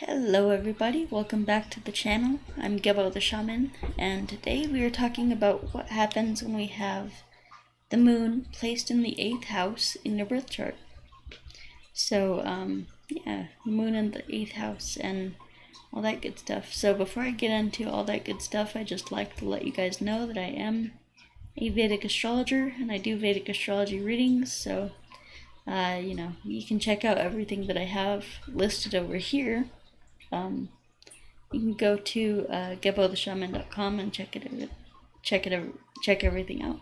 Hello everybody, welcome back to the channel. I'm Gebo the Shaman, and today we are talking about what happens when we have the moon placed in the 8th house in your birth chart. So, moon in the 8th house and all that good stuff. So before I get into all that good stuff, I just like to let you guys know that I am a Vedic astrologer and I do Vedic astrology readings, so you can check out everything that I have listed over here. You can go to gebotheshaman.com and check everything out.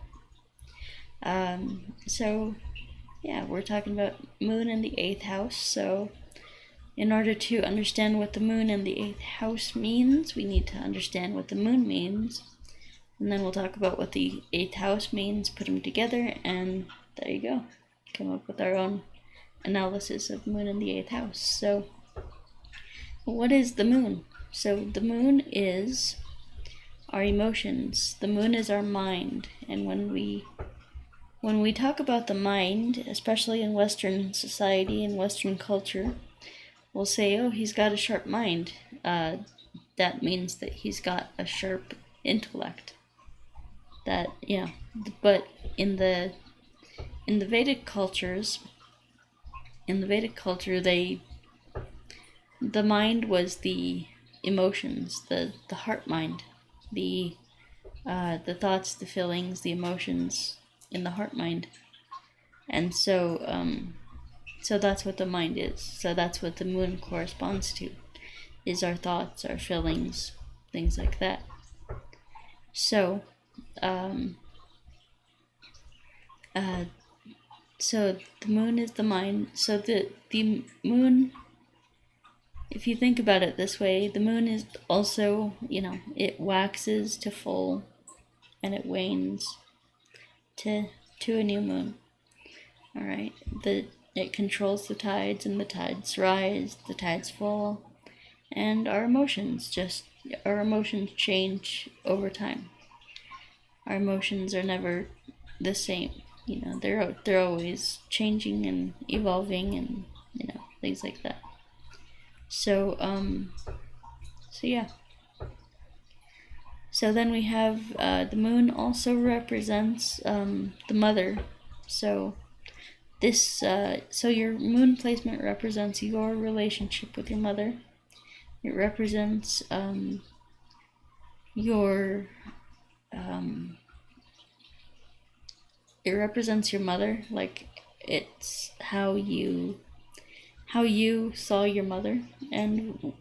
We're talking about moon in the 8th house. So in order to understand what the moon in the 8th house means, we need to understand what the moon means. And then we'll talk about what the 8th house means, put them together, and there you go. Come up with our own analysis of moon in the 8th house. So what is the moon? So the moon is our emotions. The moon is our mind. And when we talk about the mind, especially in Western society and Western culture, we'll say, oh, he's got a sharp mind. That means that he's got a sharp intellect. But in the Vedic cultures, the mind was the emotions, the heart mind, the thoughts, the feelings, the emotions in the heart mind. And so that's what the mind is. So that's what the moon corresponds to, is our thoughts, our feelings, things like that. So so the moon is the mind. So the moon, if you think about it this way, the moon is also, it waxes to full and it wanes to a new moon. All right. It controls the tides, and the tides rise, the tides fall, and our emotions change over time. Our emotions are never the same. They're always changing and evolving, and things like that. So then we have the moon also represents the mother. So your moon placement represents your relationship with your mother. It represents your mother. Like, it's how you saw your mother. And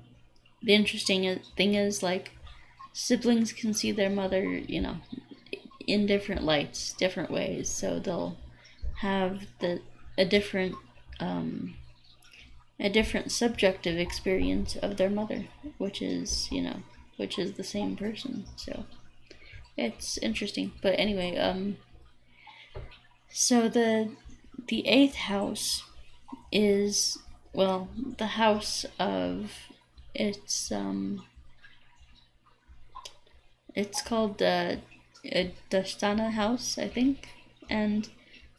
the interesting thing is, like, siblings can see their mother, in different lights, different ways. So they'll have a different subjective experience of their mother, which is the same person. So it's interesting. But anyway, so the 8th house is, well, the house of, it's called the Dashtana house, I think, and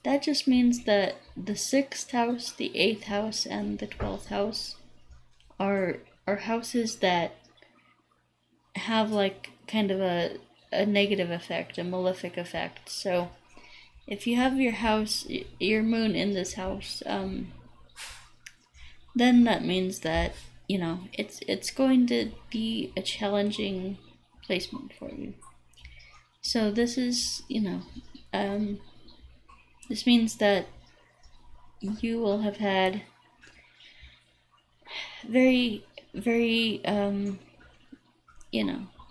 that just means that the 6th house, the 8th house, and the 12th house are houses that have, like, kind of a negative effect, a malefic effect. So if you have your moon in this house, then that means that it's going to be a challenging placement for you. So this is this means that you will have had very, very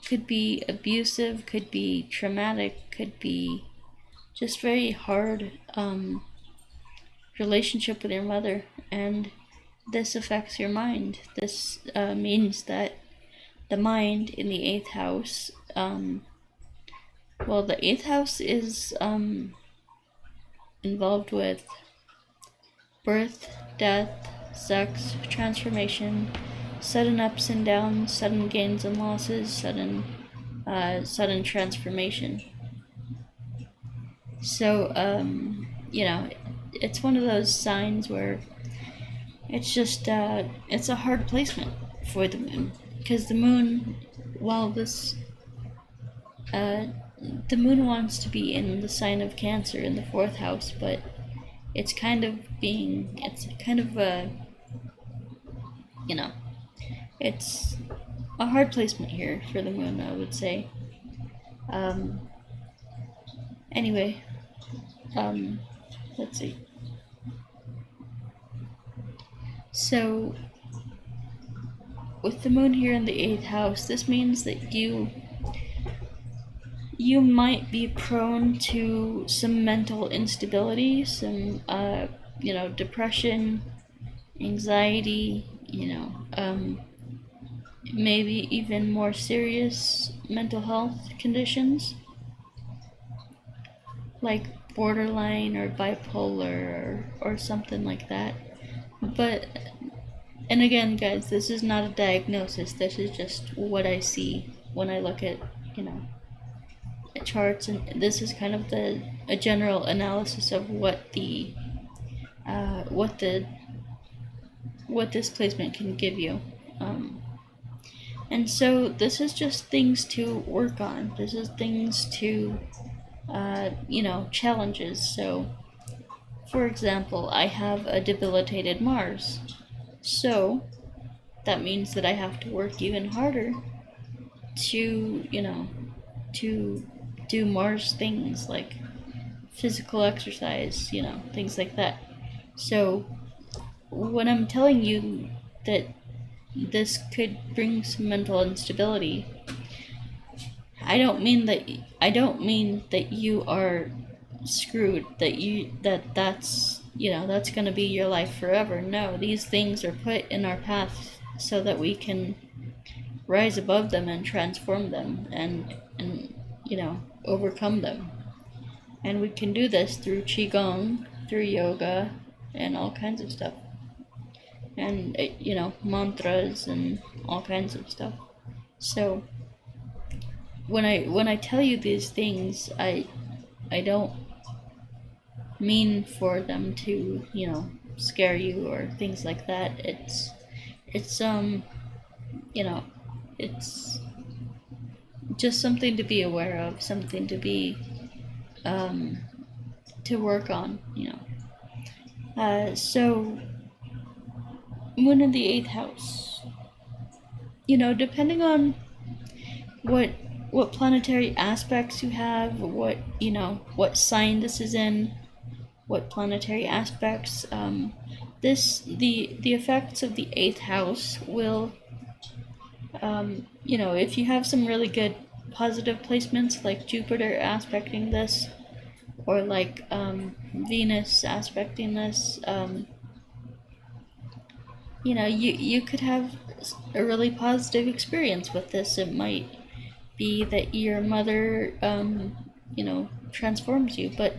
could be abusive, could be traumatic, could be just very hard relationship with your mother, and this affects your mind. This means that the mind in the 8th house, the 8th house is involved with birth, death, sex, transformation, sudden ups and downs, sudden gains and losses, sudden transformation. So it's one of those signs where it's just it's a hard placement. for the moon, because the moon, while the moon wants to be in the sign of Cancer in the 4th house, but it's kind of a, it's a hard placement here for the moon, I would say. Anyway, let's see. So, with the moon here in the 8th house, this means that you might be prone to some mental instability, some, depression, anxiety, maybe even more serious mental health conditions, like borderline or bipolar or something like that. But, and again, guys, this is not a diagnosis. This is just what I see when I look at, charts, and this is kind of a general analysis of what this placement can give you. And so this is just things to work on. This is things to, challenges. So, for example, I have a debilitated Mars. So, that means that I have to work even harder to, to do Mars things like physical exercise, things like that. So, when I'm telling you that this could bring some mental instability, I don't mean that you are screwed, that's going to be your life forever. No, these things are put in our path so that we can rise above them and transform them and overcome them. And we can do this through qigong, through yoga, and all kinds of stuff. And mantras and all kinds of stuff. So when I tell you these things, I don't mean for them to scare you or things like that. It's it's just something to be aware of, something to be to work on. So moon in the 8th house, depending on what planetary aspects you have, what sign this is in, what planetary aspects, the effects of the 8th house will, if you have some really good positive placements like Jupiter aspecting this, or like Venus aspecting this, you could have a really positive experience with this. It might be that your mother, transforms you, but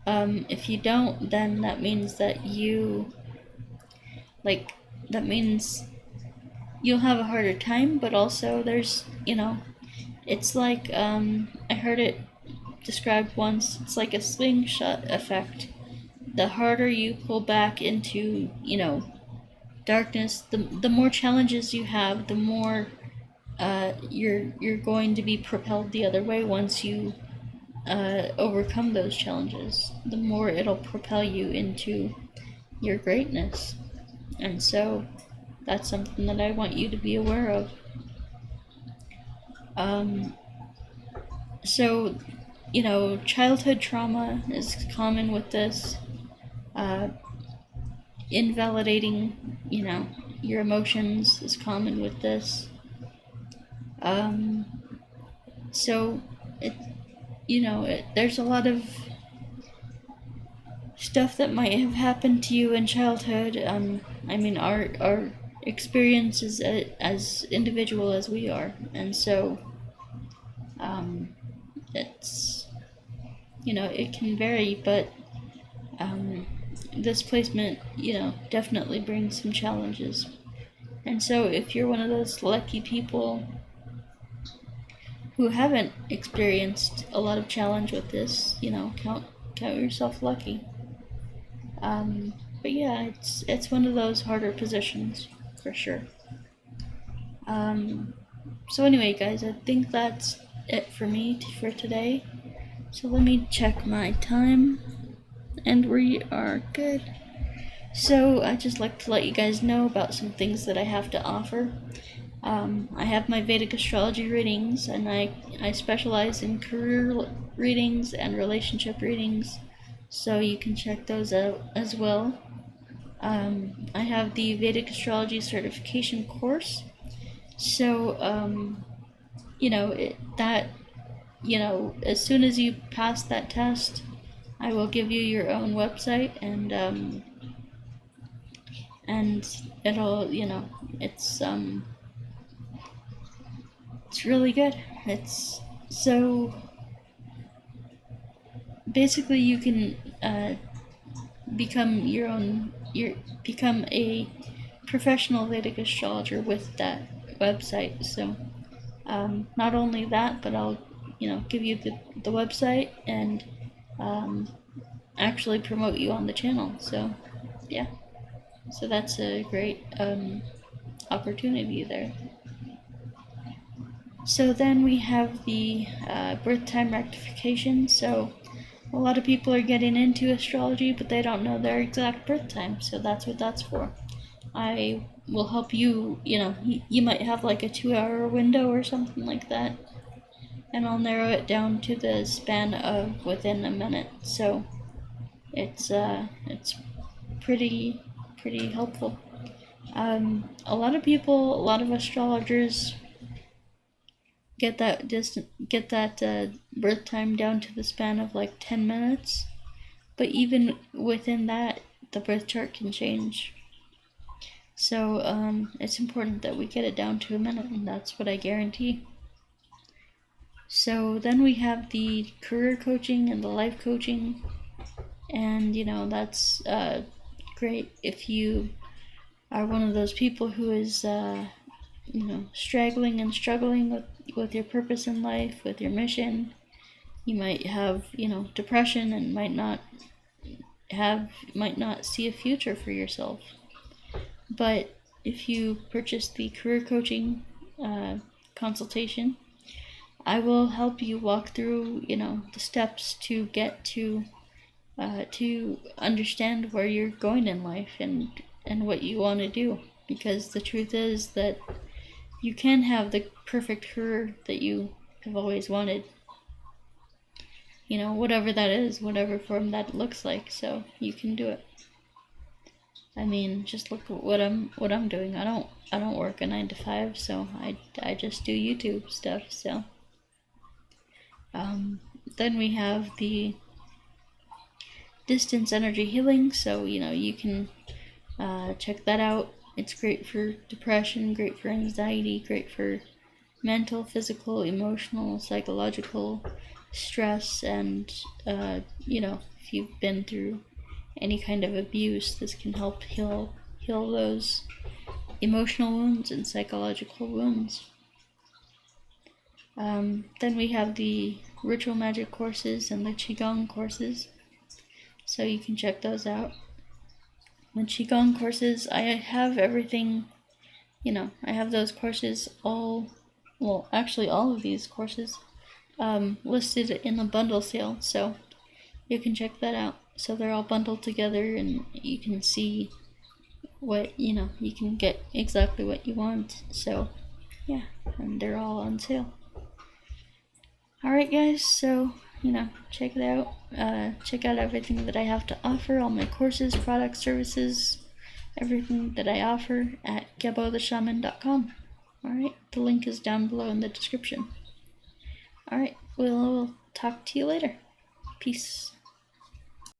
if you don't, then that means that that means you'll have a harder time, but also there's, it's like, I heard it described once, it's like a slingshot effect. The harder you pull back into, darkness, the more challenges you have, the more you're going to be propelled the other way. Once you overcome those challenges, the more it'll propel you into your greatness. And so that's something that I want you to be aware of. So, childhood trauma is common with this. Invalidating, your emotions is common with this. So there's a lot of stuff that might have happened to you in childhood. Our experience is as individual as we are, and so it's it can vary, but this placement definitely brings some challenges. And so if you're one of those lucky people who haven't experienced a lot of challenge with this, count yourself lucky. But yeah, it's one of those harder positions for sure. So anyway, guys, I think that's it for me for today. So let me check my time, and we are good. So I'd just like to let you guys know about some things that I have to offer. I have my Vedic astrology readings, and I specialize in career readings and relationship readings, so you can check those out as well. I have the Vedic astrology certification course, so as soon as you pass that test, I will give you your own website, and it'll it's really good. It's so basically you can become become a professional Vedic astrologer with that website. So not only that, but I'll give you the website and actually promote you on the channel. So yeah, so that's a great opportunity there. So then we have the birth time rectification. So a lot of people are getting into astrology, but they don't know their exact birth time. So that's what that's for. I will help you. You might have like a 2-hour window or something like that, and I'll narrow it down to the span of within a minute. So it's pretty helpful. A lot of people, a lot of astrologers get that birth time down to the span of like 10 minutes, but even within that, the birth chart can change. So it's important that we get it down to a minute, and that's what I guarantee. So then we have the career coaching and the life coaching, and that's great if you are one of those people who is straggling and struggling with your purpose in life, with your mission. You might have depression and might not see a future for yourself. But if you purchase the career coaching consultation, I will help you walk through the steps to get to understand where you're going in life and what you want to do, because the truth is that you can have the perfect career that you have always wanted, whatever that is, whatever form that looks like. So you can do it. I mean, just look at what I'm doing. I don't work a 9 to 5, so I just do YouTube stuff. So then we have the distance energy healing. So you can check that out. It's great for depression, great for anxiety, great for mental, physical, emotional, psychological stress, and if you've been through any kind of abuse, this can help heal those emotional wounds and psychological wounds. Then we have the ritual magic courses and the qigong courses, so you can check those out. The qigong courses, I have everything. I have those courses actually all of these courses listed in a bundle sale, so you can check that out. So they're all bundled together, and you can see what you can get exactly what you want. So yeah, and they're all on sale. Alright guys, so check it out. Check out everything that I have to offer, all my courses, products, services, everything that I offer at gebotheshaman.com. Alright, the link is down below in the description. Alright, we'll talk to you later. Peace.